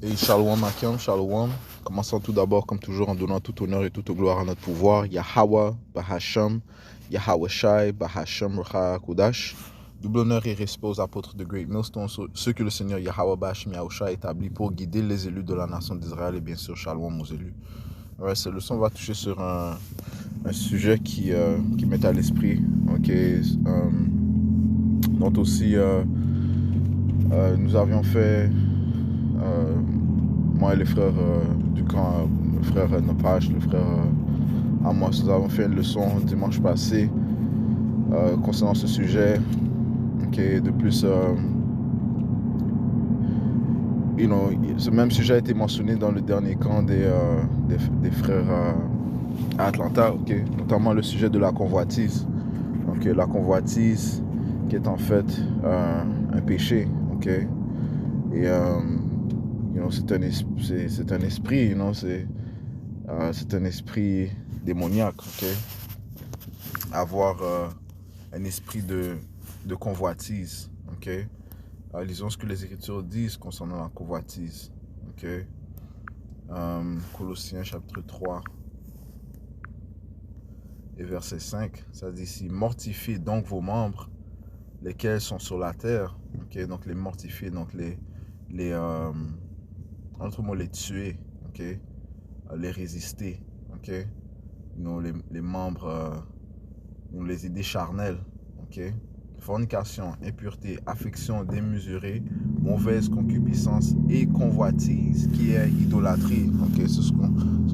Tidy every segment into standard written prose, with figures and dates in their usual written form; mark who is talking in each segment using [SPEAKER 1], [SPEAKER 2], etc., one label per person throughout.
[SPEAKER 1] Et Shalom Akim, Shalom. Commençons tout d'abord, comme toujours, en donnant tout honneur et toute gloire à notre pouvoir. Yahweh, Bahasham, Yahweh Shai, Bahasham, Racha Kodash. Double honneur et respect aux apôtres de Great Millstone, ceux que le Seigneur Yahweh Bahasham Yahushua a établi pour guider les élus de la nation d'Israël et bien sûr Shalom aux élus. Ouais, cette leçon va toucher sur un sujet qui m'est à l'esprit, dont aussi nous avions fait, moi et les frères du camp, le frère Napash, le frère Amos, nous avons fait une leçon dimanche passé concernant ce sujet. De plus, ce même sujet a été mentionné dans le dernier camp des frères à Atlanta, notamment le sujet de la convoitise. La convoitise qui est en fait un péché, et c'est un esprit, c'est un esprit démoniaque, avoir un esprit de convoitise, lisons ce que les Écritures disent concernant la convoitise, Colossiens chapitre 3 et verset 5, ça dit ici: mortifiez donc vos membres, lesquels sont sur la terre, donc les mortifier, donc les tuer, les résister, les membres, les idées charnelles, fornication, impureté, affection démesurée, mauvaise concupiscence et convoitise, qui est idolâtrie, c'est ce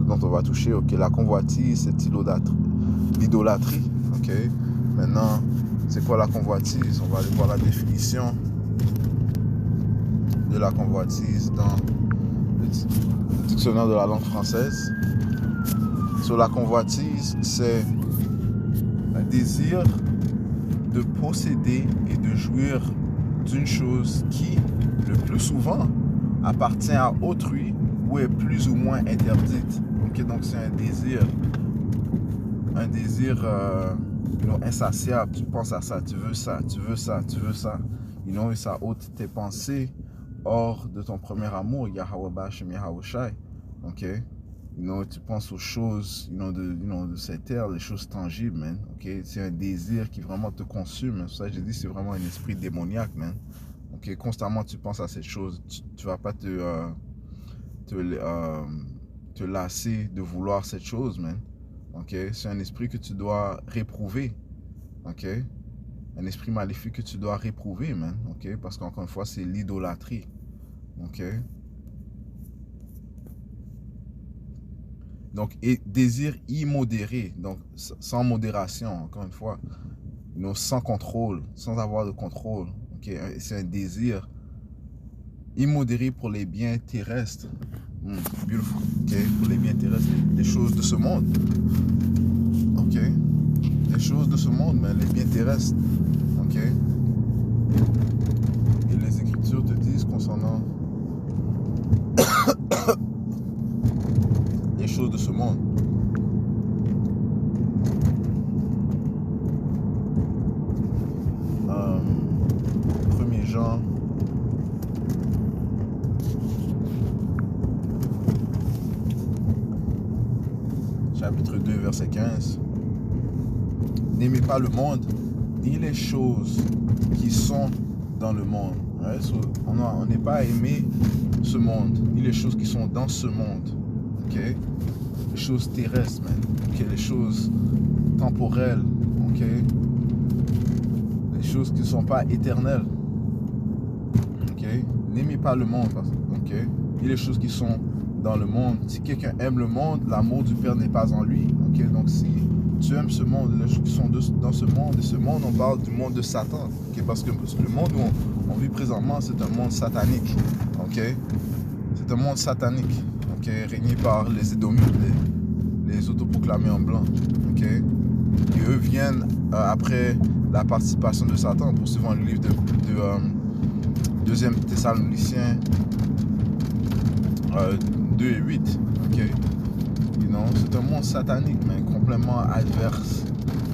[SPEAKER 1] dont on va toucher, la convoitise, c'est l'idolâtrie, Maintenant, c'est quoi la convoitise? On va aller voir la définition de la convoitise dans le dictionnaire de la langue française. Sur la convoitise, c'est un désir de posséder et de jouir d'une chose qui, le plus souvent, appartient à autrui ou est plus ou moins interdite. Donc c'est un désir insatiable. Tu penses à ça, tu veux ça, tu veux ça, tu veux ça. Et ça ôte tes pensées hors de ton premier amour, Yahweh Bahasham Yahushai. Tu penses aux choses, de cette terre, les choses tangibles, man. C'est un désir qui vraiment te consume. C'est pour ça que j'ai dit, c'est vraiment un esprit démoniaque, man. Constamment tu penses à cette chose, tu vas pas te lasser de vouloir cette chose, man. C'est un esprit que tu dois réprouver, un esprit maléfique que tu dois réprouver, man. Parce qu'encore une fois, c'est l'idolâtrie, Donc, et désir immodéré, donc sans modération, encore une fois, sans contrôle, sans avoir de contrôle, c'est un désir immodéré pour les biens terrestres, beautiful, pour les biens terrestres, les choses de ce monde, les choses de ce monde, mais les biens terrestres, et les Écritures te disent concernant les choses de ce monde. Premier Jean chapitre 2 verset 15: n'aimez pas le monde ni les choses qui sont dans le monde. On n'est pas à aimer ce monde ni les choses qui sont dans ce monde, les choses terrestres, man. Les choses temporelles, les choses qui ne sont pas éternelles, n'aimez pas le monde, ni les choses qui sont dans le monde. Si quelqu'un aime le monde, l'amour du Père n'est pas en lui, donc si tu aimes ce monde, les choses qui sont dans ce monde, et ce monde, on parle du monde de Satan, parce que le monde où on vit présentement, c'est un monde satanique, c'est un monde satanique, régné par les Édomites, les autoproclamés en blanc, et eux viennent après la participation de Satan, poursuivant le livre de 2 Thessaloniciens 2 et 8, c'est un monde satanique, mais complètement adverse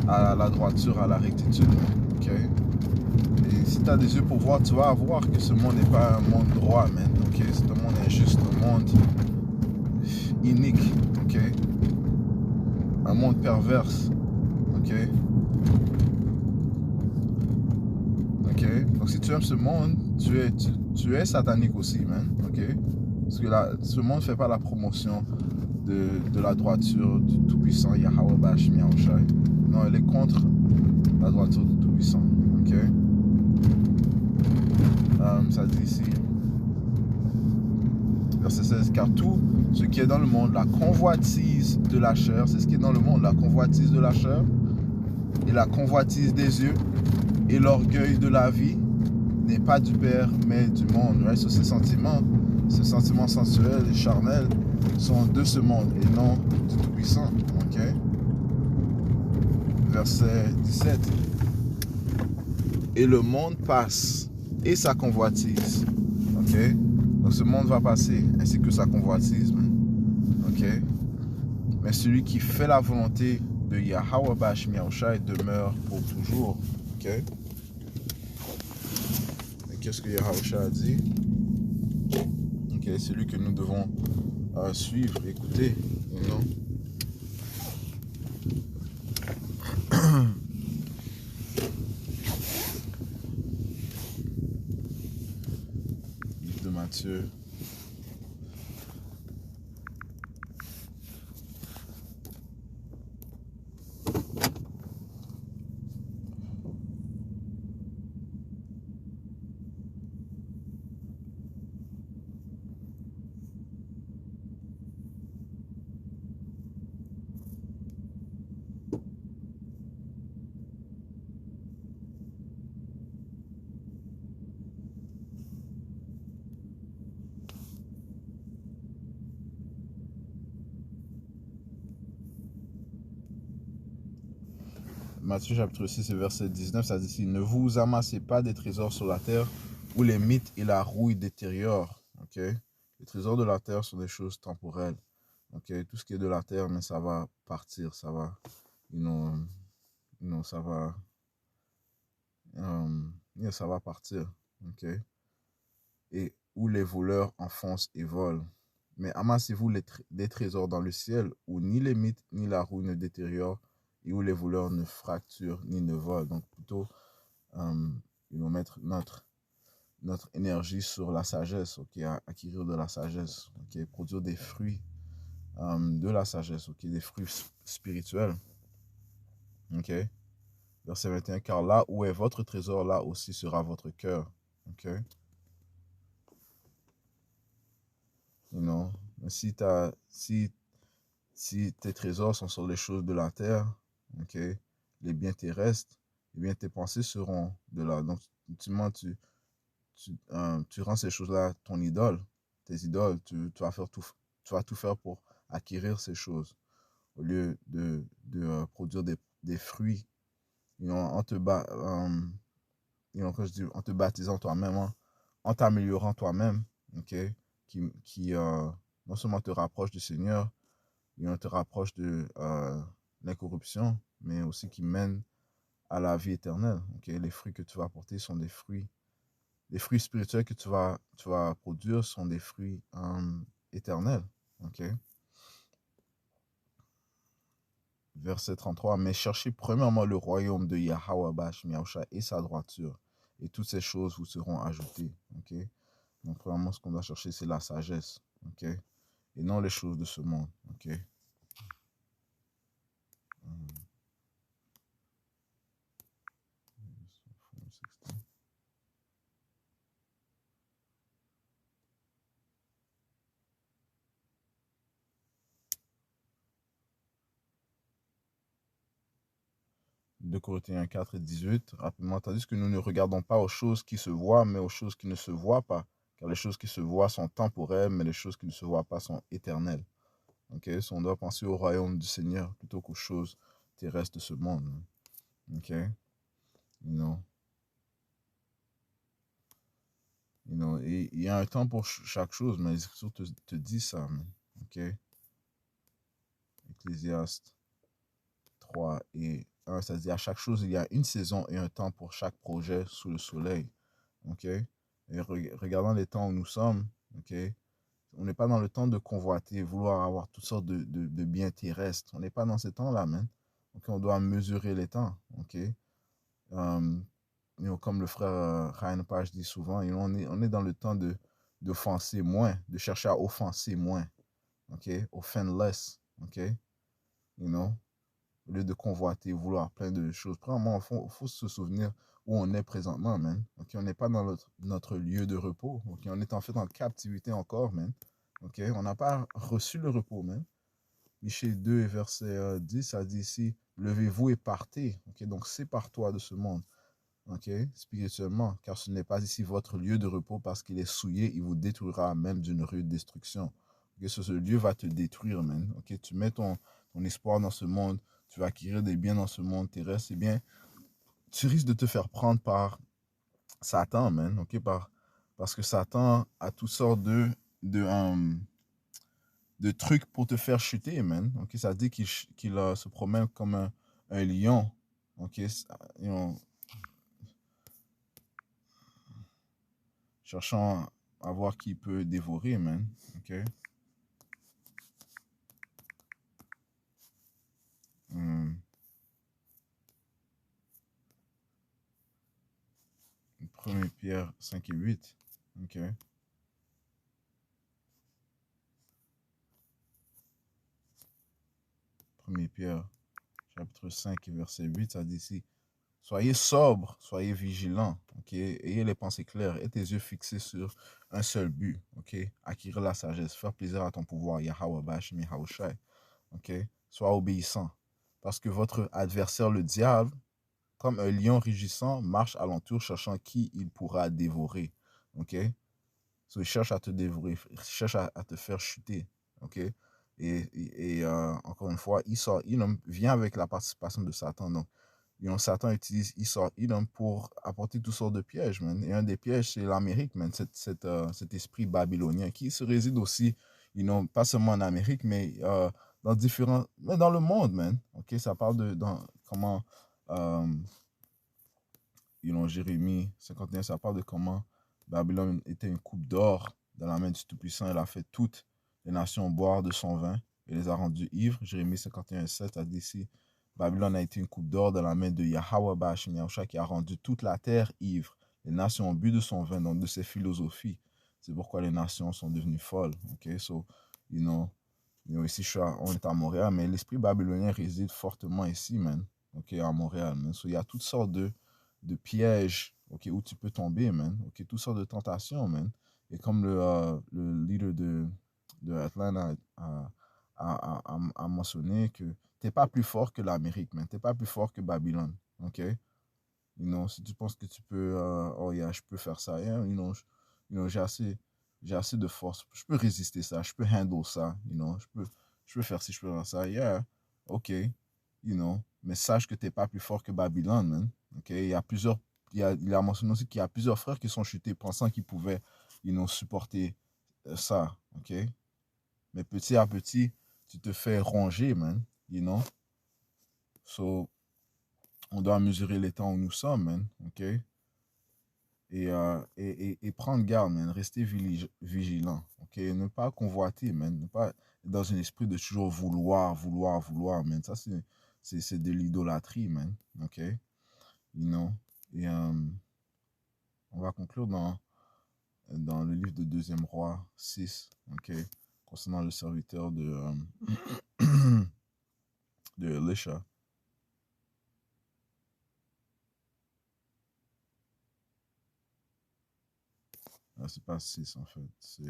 [SPEAKER 1] à la droiture, à la rectitude, et si tu as des yeux pour voir, tu vas voir que ce monde n'est pas un monde droit, man. C'est un monde injuste, un monde inique, ok? Un monde perverse, ok? Ok? Donc si tu aimes ce monde, tu es satanique aussi, man, ok? Parce que là, ce monde ne fait pas la promotion de la droiture du Tout-Puissant Yahweh Bashim Yahushai. Non, elle est contre la droiture du Tout-Puissant, ok? Ça dit ici, verset 16, car tout ce qui est dans le monde, la convoitise de la chair, c'est ce qui est dans le monde, la convoitise de la chair, et la convoitise des yeux, et l'orgueil de la vie, n'est pas du Père, mais du monde. Right? So, ces sentiments sensuels et charnels sont de ce monde, et non du Tout-Puissant. Ok? Verset 17. Et le monde passe, et sa convoitise. Ok? Donc ce monde va passer, ainsi que sa convoitise. Ok? Mais celui qui fait la volonté de Yahweh Bashim Yahushai demeure pour toujours. Ok? Et qu'est-ce que Yahushai a dit? Ok, c'est lui que nous devons suivre, écouter. Non? Livre de Matthieu. Matthieu chapitre 6 verset 19, ça dit ici, ne vous amassez pas des trésors sur la terre où les mythes et la rouille détériorent. Okay? Les trésors de la terre sont des choses temporelles. Okay? Tout ce qui est de la terre, mais ça va partir, ça va, ça va, ça va partir. Okay? Et où les voleurs enfoncent et volent. Mais amassez-vous des trésors dans le ciel où ni les mythes ni la rouille ne détériorent et où les voleurs ne fracturent ni ne volent. Donc plutôt, mettre notre énergie sur la sagesse, ok, acquérir de la sagesse, ok, produire des fruits de la sagesse, ok, des fruits spirituels, ok. Verset 21, car là où est votre trésor, là aussi sera votre cœur, ok. Mais si tes trésors sont sur les choses de la terre, ok, les biens terrestres, eh bien tes pensées seront de là. Donc, ultimement, tu rends ces choses-là ton idole, tes idoles. Tu vas tout faire pour acquérir ces choses au lieu de produire des fruits. En te en te baptisant toi-même, en t'améliorant toi-même, ok, qui non seulement te rapproche du Seigneur, et te rapproche de l'incorruption, mais aussi qui mène à la vie éternelle. Okay? Les fruits que tu vas apporter sont des fruits spirituels que tu vas produire sont des fruits éternels. Okay? Verset 33, mais cherchez premièrement le royaume de Yahweh Bashim Yahushai et sa droiture, et toutes ces choses vous seront ajoutées. Okay? Donc, premièrement, ce qu'on doit chercher, c'est la sagesse. Okay? Et non les choses de ce monde. Okay? De Corinthiens 4 et 18, rapidement, tandis que nous ne regardons pas aux choses qui se voient, mais aux choses qui ne se voient pas. Car les choses qui se voient sont temporaires, mais les choses qui ne se voient pas sont éternelles. Okay? So on doit penser au royaume du Seigneur plutôt qu'aux choses terrestres de ce monde. Ok? Et il y a un temps pour chaque chose, mais les Écritures te disent ça. Ok? Ecclésiaste 3 et 1, ça dit à chaque chose, il y a une saison et un temps pour chaque projet sous le soleil. Ok? Et regardant les temps où nous sommes, ok? On n'est pas dans le temps de convoiter, vouloir avoir toutes sortes de biens terrestres. On n'est pas dans ces temps-là, man. Ok, on doit mesurer les temps. Ok. Comme le frère Ryan Page dit souvent, on est dans le temps d'offenser moins, de chercher à offenser moins. Ok. Offend less. Ok. Au lieu de convoiter, vouloir plein de choses. Premièrement, il faut se souvenir où on est présentement, man. Ok, on n'est pas dans notre lieu de repos. Ok, on est en fait en captivité encore, man. Ok, on n'a pas reçu le repos, man. Michée 2, verset 10, ça dit ici, levez-vous et partez. Ok, donc sépare-toi de ce monde. Ok, spirituellement, car ce n'est pas ici votre lieu de repos parce qu'il est souillé, il vous détruira même d'une rude destruction. Ok, ce lieu va te détruire, man. Ok, tu mets ton espoir dans ce monde, tu vas acquérir des biens dans ce monde terrestre, eh bien, tu risques de te faire prendre par Satan, man. Ok, parce que Satan a toutes sortes de trucs pour te faire chuter, man. Ok, ça dit qu'il se promène comme un lion. Ok, cherchant à voir qui peut dévorer, man. Ok. 1 Pierre 5 et 8. Ok. 1 Pierre chapitre 5 et verset 8, ça dit ici, soyez sobres, soyez vigilants, ok? Ayez les pensées claires et tes yeux fixés sur un seul but, ok? Acquérir la sagesse, faire plaisir à ton pouvoir, Yahweh Bashim Yahushai, ok? Sois obéissant, parce que votre adversaire, le diable, comme un lion rugissant, marche alentour cherchant qui il pourra dévorer, ok? So, il cherche à te dévorer, il cherche à te faire chuter, ok? Encore une fois, Edom vient avec la participation de Satan. Donc, Satan utilise Edom pour apporter toutes sortes de pièges, man. Et un des pièges, c'est l'Amérique, man. Cet esprit babylonien qui se réside aussi, pas seulement en Amérique, mais mais dans le monde, man. Ok, ça parle comment, Jérémie 51, ça parle de comment Babylone était une coupe d'or dans la main du Tout-Puissant. Elle a fait toutes les nations boire de son vin et les a rendues ivres. Jérémie 51, 7 a dit ici, Babylone a été une coupe d'or dans la main de Yahweh Bashim Yahusha qui a rendu toute la terre ivre. Les nations ont bu de son vin, donc de ses philosophies. C'est pourquoi les nations sont devenues folles. Ok, so, ici, on est à Montréal, mais l'esprit babylonien réside fortement ici, man. Ok, à Montréal, man. So, il y a toutes sortes de pièges, ok, où tu peux tomber, man. Ok, toutes sortes de tentations, man. Et comme le leader de Atlanta a mentionné que t'es pas plus fort que l'Amérique, man. T'es pas plus fort que Babylone, ok? Si tu penses que tu peux, oh yeah, je peux faire ça, yeah, j'ai assez de force, je peux résister ça, je peux handle ça, je peux faire ci, je peux faire ça, yeah, ok, mais sache que t'es pas plus fort que Babylone, man, ok, il a mentionné aussi qu'il y a plusieurs frères qui sont chutés pensant qu'ils pouvaient, supporter ça, ok, mais petit à petit, tu te fais ronger, man, so, on doit mesurer les temps où nous sommes, man, ok, et prendre garde, man. Rester vigilant, ok? Ne pas convoiter, man. Ne pas être dans un esprit de toujours vouloir, man. Ça, c'est de l'idolâtrie, man, ok? Et on va conclure dans le livre de Deuxième Roi 6, ok? Concernant le serviteur de Elisha. C'est pas 6, en fait. C'est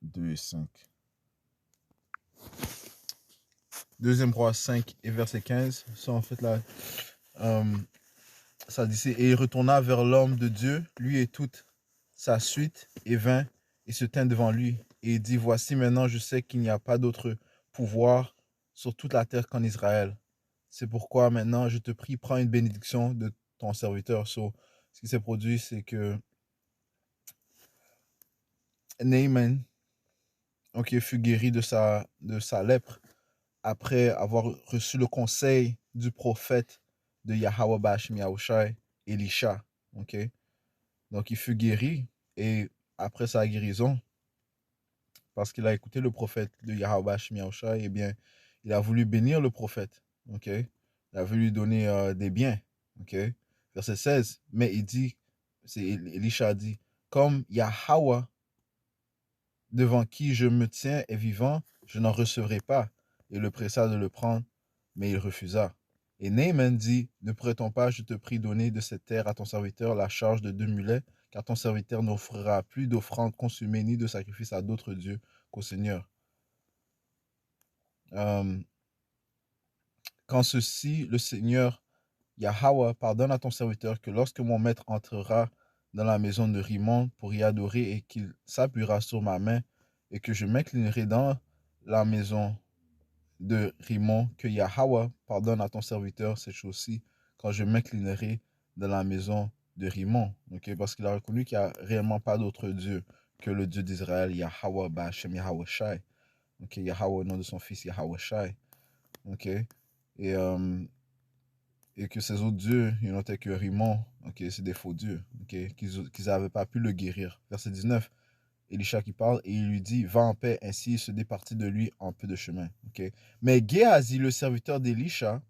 [SPEAKER 1] 2 et 5. Deuxième Roi 5 et verset 15. Ça, en fait, là, ça dit, et il retourna vers l'homme de Dieu, lui et toute sa suite, et vint et se tint devant lui. Et il dit, voici maintenant, je sais qu'il n'y a pas d'autre pouvoir sur toute la terre qu'en Israël. C'est pourquoi maintenant, je te prie, prends une bénédiction de ton serviteur. So, ce qui s'est produit, c'est que Naaman, ok, fut guéri de sa lèpre après avoir reçu le conseil du prophète de Yahweh Bashim Yahushai, Elisha. Ok. Donc, il fut guéri et après sa guérison, parce qu'il a écouté le prophète de Yahweh Shemiyahushai, eh bien, il a voulu bénir le prophète. Ok? Il a voulu lui donner des biens. Ok? Verset 16. Mais il dit, Elisha dit, comme Yahweh devant qui je me tiens est vivant, je n'en recevrai pas. Et le pressa de le prendre, mais il refusa. Et Naaman dit, ne pourrait-on pas, je te prie, donner de cette terre à ton serviteur la charge de 2 mulets, car ton serviteur n'offrira plus d'offrandes consumées ni de sacrifices à d'autres dieux qu'au Seigneur. Quand ceci, le Seigneur Yahweh pardonne à ton serviteur que lorsque mon maître entrera dans la maison de Rimon pour y adorer et qu'il s'appuiera sur ma main et que je m'inclinerai dans la maison de Rimon, que Yahweh pardonne à ton serviteur cette chose-ci quand je m'inclinerai dans la maison de Rimon. Okay? Parce qu'il a reconnu qu'il n'y a réellement pas d'autre Dieu que le Dieu d'Israël, Yahweh Ba'Hashem Yahweh Shai. Okay? Yahweh au nom de son fils Yahweh Shai. Okay? Et, et que ces autres dieux, ils n'étaient que Rimon, okay? C'est des faux dieux, okay? qu'ils n'avaient pas pu le guérir. Verset 19. Elisha qui parle, et il lui dit, va en paix, ainsi il se départit de lui en peu de chemin. Okay? Mais Géhazi, le serviteur d'Elisha,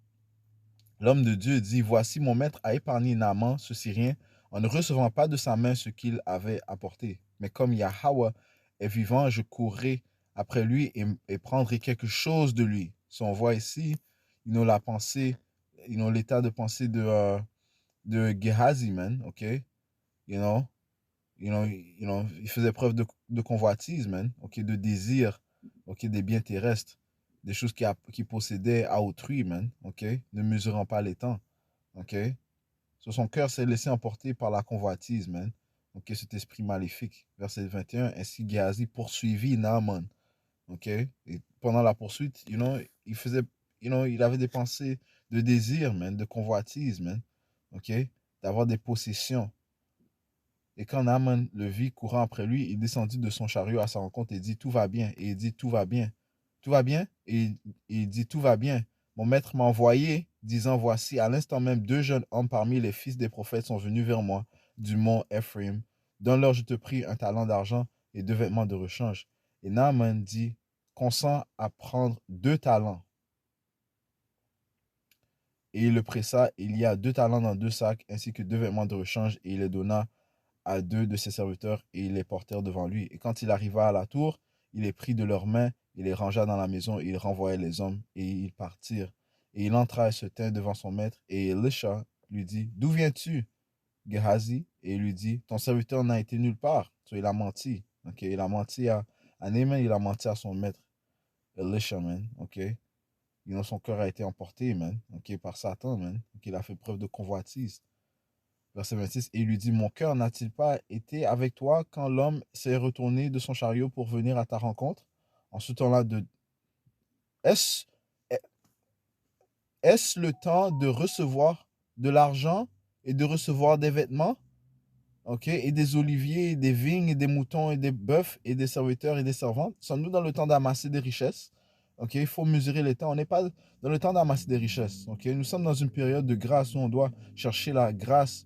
[SPEAKER 1] l'homme de Dieu, dit, voici mon maître a épargné Naaman, ce Syrien, en ne recevant pas de sa main ce qu'il avait apporté. Mais comme Yahweh est vivant, je courrai après lui et prendrai quelque chose de lui. Si on voit ici, ils ont la pensée, ils ont l'état de pensée de Géhazi, man, ok? You know? Il faisait preuve de convoitise, man, ok, de désir, ok, des biens terrestres, des choses qui possédait à autrui, man, ok, ne mesurant pas les temps, ok. Sur son cœur s'est laissé emporter par la convoitise, man, ok, cet esprit maléfique. Verset 21, ainsi Géhazi poursuivit Naaman, ok, et pendant la poursuite, il faisait, il avait des pensées de désir, man, de convoitise, man, ok, d'avoir des possessions. Et quand Naaman le vit courant après lui, il descendit de son chariot à sa rencontre et dit, tout va bien. Et il dit, tout va bien. Tout va bien? Et il dit, tout va bien. Mon maître m'a envoyé, disant, voici, à l'instant même, 2 jeunes hommes parmi les fils des prophètes sont venus vers moi du mont Ephraim. Donne-leur, je te prie, un talent d'argent et 2 vêtements de rechange. Et Naaman dit, consent à prendre 2 talents. Et il le pressa, il y a 2 talents dans 2 sacs, ainsi que 2 vêtements de rechange, et il les donna à 2 de ses serviteurs et ils les portèrent devant lui. Et quand il arriva à la tour, il les prit de leurs mains, il les rangea dans la maison et il renvoya les hommes et ils partirent. Et il entra et se tint devant son maître et Elisha lui dit, d'où viens-tu, Géhazi? Et il lui dit, ton serviteur n'a été nulle part. So, il a menti. Okay? Il a menti à Naaman, il a menti à son maître, Elisha, man. Okay? Son cœur a été emporté, man. Okay? Par Satan, man. Okay? Il a fait preuve de convoitise. Verset 26, et il lui dit, mon cœur n'a-t-il pas été avec toi quand l'homme s'est retourné de son chariot pour venir à ta rencontre? En ce temps-là, est-ce est-ce le temps de recevoir de l'argent et de recevoir des vêtements, ok, et des oliviers, et des vignes, et des moutons, et des bœufs, et des serviteurs, et des servantes? Sommes-nous dans le temps d'amasser des richesses? Ok, il faut mesurer les temps. On n'est pas dans le temps d'amasser des richesses. Ok, nous sommes dans une période de grâce où on doit chercher la grâce,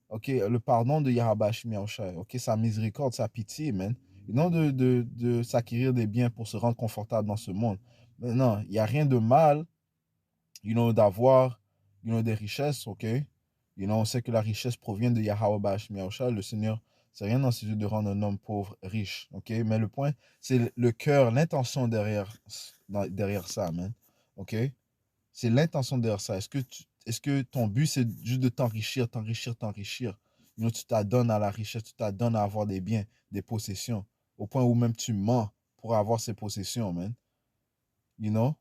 [SPEAKER 1] ok, le pardon de Yahweh Shemiyahushai, ok, sa miséricorde, sa pitié, man. Et non de s'acquérir des biens pour se rendre confortable dans ce monde. Mais non, il n'y a rien de mal, d'avoir, des richesses, ok. On sait que la richesse provient de Yahweh Shemiyahushai, le Seigneur. C'est rien dans ses yeux de rendre un homme pauvre riche, ok. Mais le point, c'est le cœur, l'intention derrière ça, man, ok. C'est l'intention derrière ça. Est-ce que ton but, c'est juste de t'enrichir, t'enrichir, t'enrichir? Tu t'adonnes à la richesse, tu t'adonnes à avoir des biens, des possessions, au point où même tu mens pour avoir ces possessions, man. You know?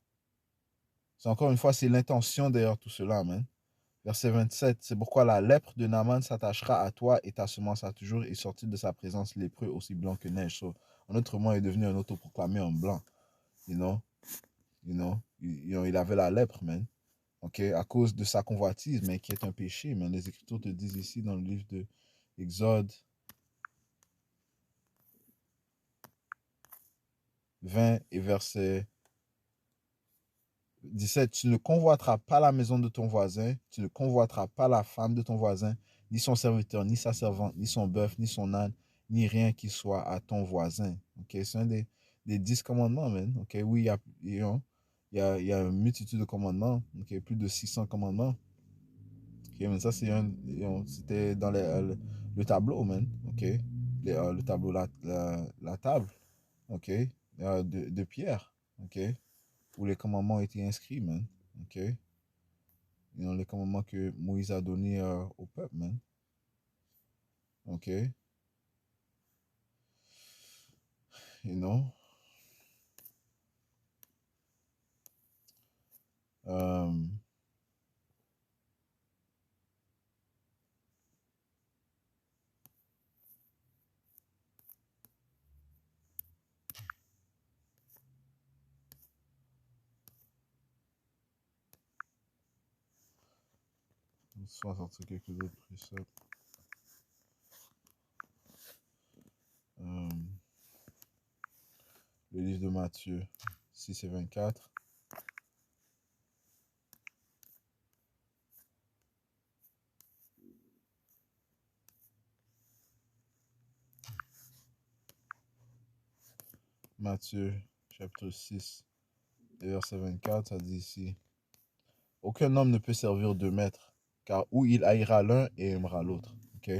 [SPEAKER 1] C'est encore une fois, c'est l'intention derrière tout cela, man. Verset 27, c'est pourquoi la lèpre de Naaman s'attachera à toi et ta semence a toujours est sorti de sa présence lépreux aussi blanc que neige. So, en autre mot, il est devenu un autoproclamé en blanc. You know? Il avait la lèpre, man. Ok, à cause de sa convoitise, mais qui est un péché. Mais les Écritures te disent ici dans le livre de Exode 20 et verset 17, tu ne convoiteras pas la maison de ton voisin, tu ne convoiteras pas la femme de ton voisin, ni son serviteur, ni sa servante, ni son bœuf, ni son âne, ni rien qui soit à ton voisin. Ok, c'est un des 10 commandements, man. Ok, oui, il y a une multitude de commandements. Ok, plus de 600 commandements. Ok, mais ça, c'était dans le tableau, man. Ok, le tableau, la table. Ok, de pierre. Ok, où les commandements ont été inscrits, man. Ok, les commandements que Moïse a donnés au peuple, man. Ok, you know. Um, on va sortir quelques autres préceptes. Um, le livre de Matthieu 6 et 24. Matthieu chapitre 6 et verset 24, ça dit ici, aucun homme ne peut servir deux maîtres, car ou il haïra l'un et aimera l'autre. Ok?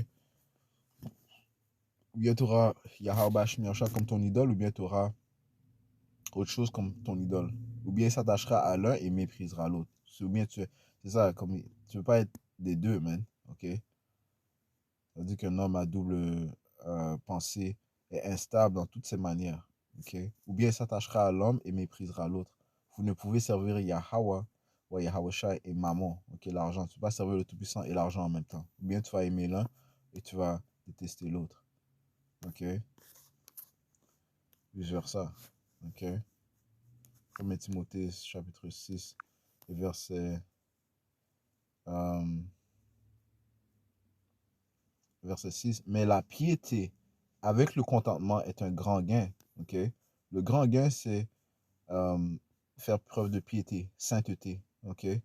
[SPEAKER 1] Ou bien tu auras Yahweh Shmiasha comme ton idole, ou bien tu auras autre chose comme ton idole. Ou bien il s'attachera à l'un et méprisera l'autre. Ou bien c'est ça, comme tu veux pas être des deux, man. Ok? Ça veut dire qu'un homme à double pensée est instable dans toutes ses manières. Ok? Ou bien il s'attachera à l'homme et méprisera l'autre. Vous ne pouvez servir Yahweh ou Yahweh Shai et Maman, ok, l'argent. Tu ne peux pas servir le Tout-Puissant et l'argent en même temps. Ou bien tu vas aimer l'un et tu vas détester l'autre. Ok? Vice versa. Ok? 1 Timothée chapitre 6 et euh, verset 6. Mais la piété avec le contentement est un grand gain. Ok? Le grand gain, c'est euh, faire preuve de piété, sainteté. Ok? Et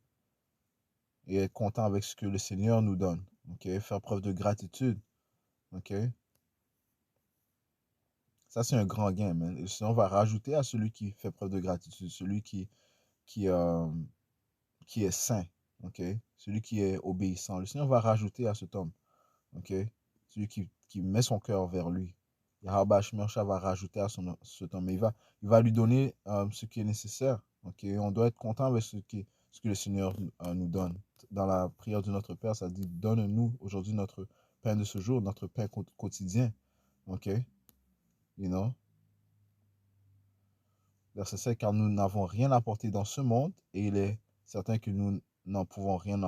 [SPEAKER 1] être content avec ce que le Seigneur nous donne. Ok? Faire preuve de gratitude. Ok? Ça, c'est un grand gain, man. Et le Seigneur va rajouter à celui qui fait preuve de gratitude, celui qui, euh, qui est saint. Ok? Celui qui est obéissant. Le Seigneur va rajouter à cet homme. Ok? Celui qui met son cœur vers lui. Yahweh Shmercha va rajouter à cet homme. Il va lui donner ce qui est nécessaire. Ok? On doit être content avec ce que le Seigneur nous donne. Dans la prière de notre Père, ça dit, donne-nous aujourd'hui notre pain de ce jour, notre pain quotidien. Ok? You know? Verset 7, car nous n'avons rien apporté dans ce monde et il est certain que nous n'en pouvons rien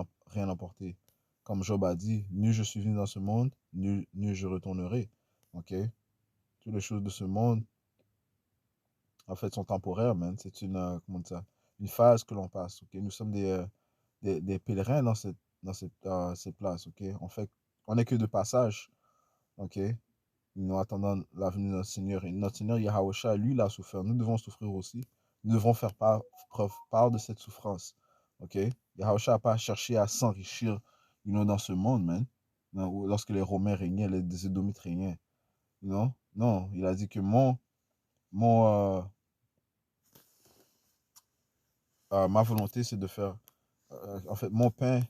[SPEAKER 1] apporter. Comme Job a dit, nul je suis venu dans ce monde, nul je retournerai. Ok? Toutes les choses de ce monde, en fait, sont temporaires, man. C'est comment dire ça, une phase que l'on passe. Ok? Nous sommes des pèlerins cette place. Ok? En fait, on n'est que de passage. Ok? Nous attendons la venue de notre Seigneur. Et notre Seigneur Yahweh, lui, il a souffert. Nous devons souffrir aussi. Nous devons faire part de cette souffrance. OK? Yahweh n'a pas cherché à s'enrichir dans ce monde, man. Non, lorsque les Romains régnaient, les Édomites régnaient. Non, non, il a dit que mon, ma volonté, c'est de faire, en fait, mon pain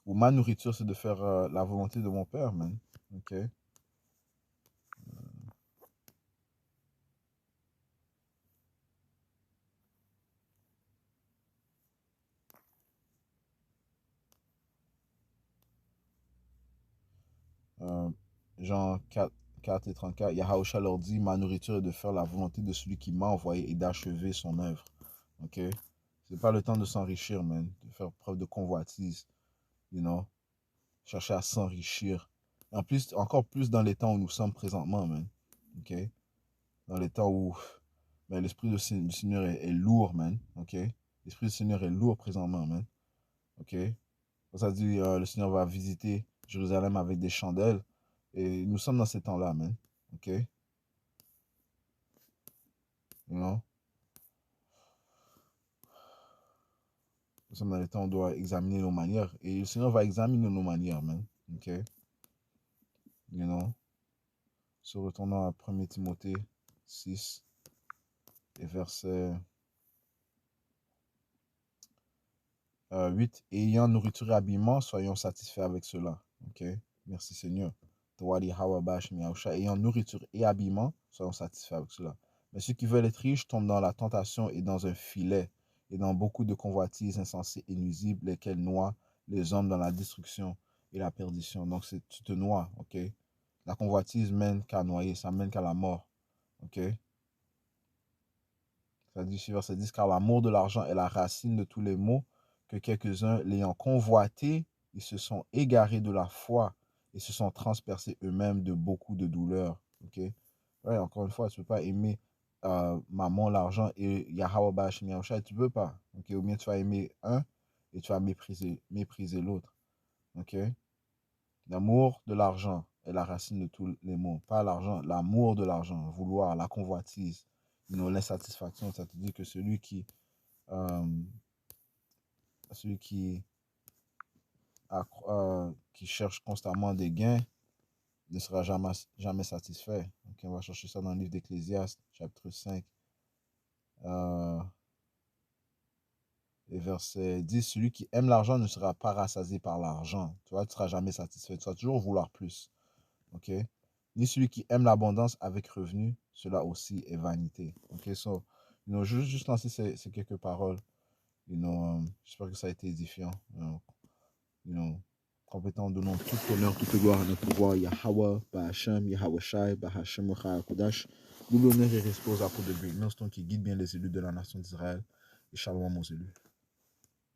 [SPEAKER 1] ou ma nourriture, c'est de faire la volonté de mon Père, man. OK? Euh, Jean 4 et 34, Yahusha leur dit, ma nourriture est de faire la volonté de celui qui m'a envoyé et d'achever son œuvre. Ok? C'est pas le temps de s'enrichir, man. De faire preuve de convoitise, you know? Chercher à s'enrichir. En plus, encore plus dans les temps où nous sommes présentement, man. Ok? Dans les temps où ben, l'esprit du Seigneur est lourd, man. Ok? L'esprit du Seigneur est lourd présentement, man. Ok? Ça dit, le Seigneur va visiter Jérusalem avec des chandelles. Et nous sommes dans ces temps-là, man. OK? You know? Nous sommes dans le temps où on doit examiner nos manières. Et le Seigneur va examiner nos manières, man. OK? You know? Se retournant à 1 Timothée 6 et verset 8. Ayant nourriture et habillement, soyons satisfaits avec cela. OK? Merci Seigneur. Ayant nourriture et habillement, soyons satisfaits avec cela. Mais ceux qui veulent être riches tombent dans la tentation et dans un filet, et dans beaucoup de convoitises insensées et nuisibles, lesquelles noient les hommes dans la destruction et la perdition. Donc, tu te noies, ok? La convoitise mène qu'à noyer, ça mène qu'à la mort, ok? Ça dit sur verset 10, car l'amour de l'argent est la racine de tous les maux, que quelques-uns, l'ayant convoité, ils se sont égarés de la foi et se sont transpercés eux-mêmes de beaucoup de douleurs, ok? Ouais, encore une fois, tu ne peux pas aimer maman, l'argent et Yahweh Bashim Yahusha, tu ne peux pas. Okay? Ou bien tu vas aimer un et tu vas mépriser l'autre. Okay? L'amour de l'argent est la racine de tous les maux. Pas l'argent, l'amour de l'argent, vouloir, la convoitise, l'insatisfaction. Ça te dit que euh, celui qui cherche constamment des gains ne sera jamais satisfait. Okay? On va chercher ça dans le livre d'Ecclésiaste, chapitre 5. Et verset 10, celui qui aime l'argent ne sera pas rassasié par l'argent. Tu vois, tu ne seras jamais satisfait. Tu vas toujours vouloir plus. OK? Ni celui qui aime l'abondance avec revenu, cela aussi est vanité. OK? So, juste lancer ces quelques paroles. J'espère que ça a été édifiant. Compétent, donnons tout honneur, toute gloire à notre pouvoir. Yahweh, Bahashem, Yahweh Shai, Bahashem, Rechai Kodash. Double honneur et repose à peau de Great Millstone qui guide bien les élus de la nation d'Israël. Et shalom aux élus.